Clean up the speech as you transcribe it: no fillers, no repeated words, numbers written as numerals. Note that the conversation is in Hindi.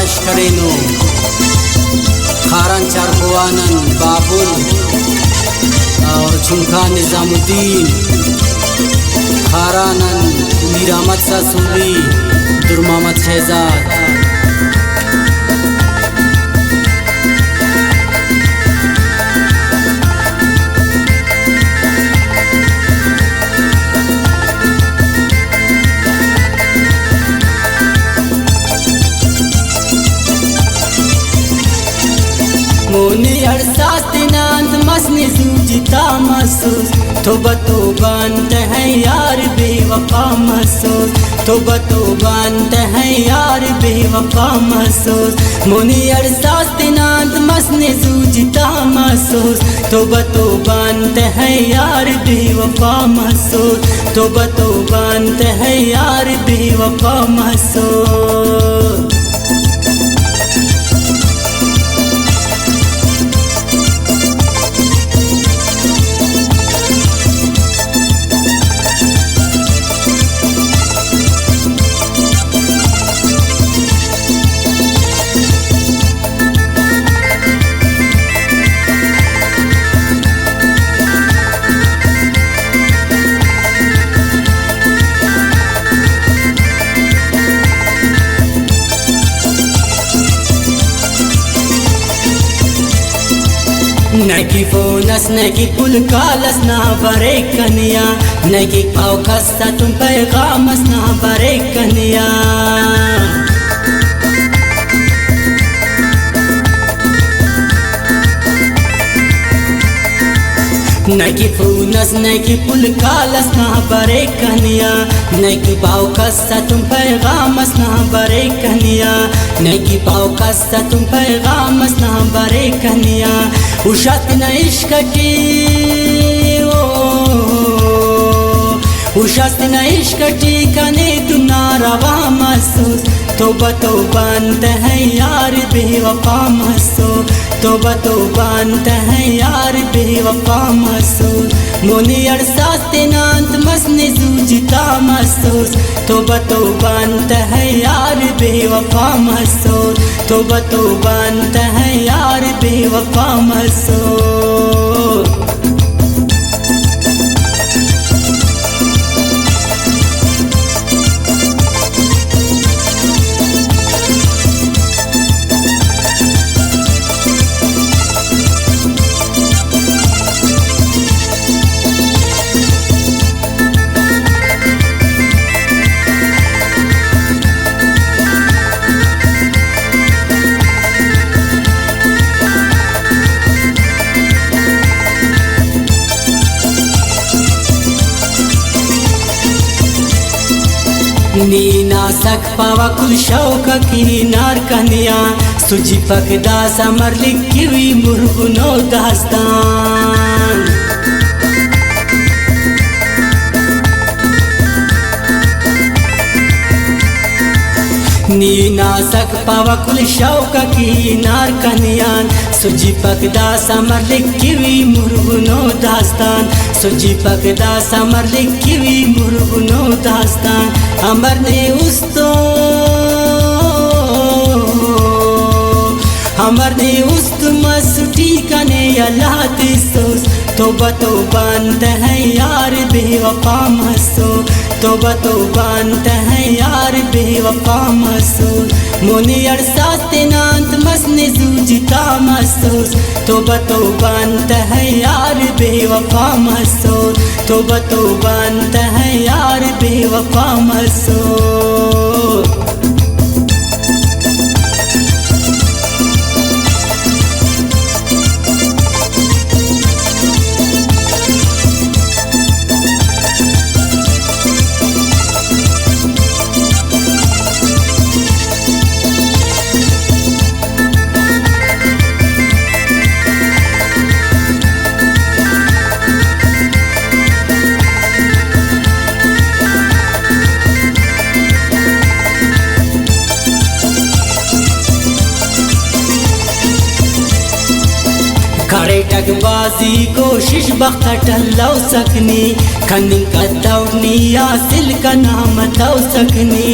लश्करेनो खारान चारखवानन बाबुल और झुमखा निजामुद्दीन खारानन मीर अहमद सासूली दुर मोहम्मद शहजाद मोनी अरसात नांद मसने जूझता महसूस तोबा तोबान है यार बेवफा महसूस तोबा तोबान है यार बेवफा महसूस मोनी अरसात नांद मसने जूझता महसूस तोबा तोबान है यार बेवफा महसूस तोबा तोबान है यार बेवफा महसूस। नकी फोनस नकी पुल कालस ना बरे कनिया नकी औकस्ता तुम पैगामस ना बरे कनिया नकी फोनस नकी पुल कालस ना बरे कनिया नकी औकस्ता तुम पैगामस ना बरे कनिया नकी औकस्ता तुम पैगामस ना बरे कनिया उशात न इश्क की उशात न इश्क की कने तू नारवा महसूस तोबा तोबान है यार बेवफा महसूस तोबा तोबान है यार बेवफा महसूस मोनी अरसात नांत मसने जूझता महसूस तोबा तोबान है यार बेवफा महसूस तोबा तोबान है यार बेवफा महसूस। नीना सक पावा कुल शौक की नार कन्या सुजी पकदा समर लिखी हुई मुर्गुनो दास्तान नीना सक पावा कुल शौक की नार कन्यान सुजी पकदा समर लिखी हुई मुर्गुनो दास्तान सुजी पकदा समर लिखी हुई मुर्गुनो दास्तान अमर ने उस्तो अमर ने उस्त मसुटी कने अल्लाह तिसोस तोबा तोबान है यार बेवफा महसूस तोबा तोबान है यार बेवफा महसूस मोनी अरसात नांत मसने जूझता महसूस तोबा तोबान है यार बेवफा महसूस तोबा तोबान है यार बेवफा महसूस। खड़े टकबाजी कोशिश बखटल्लो सकनी खनिंग का दौड़नी यासिल का नाम तो सकनी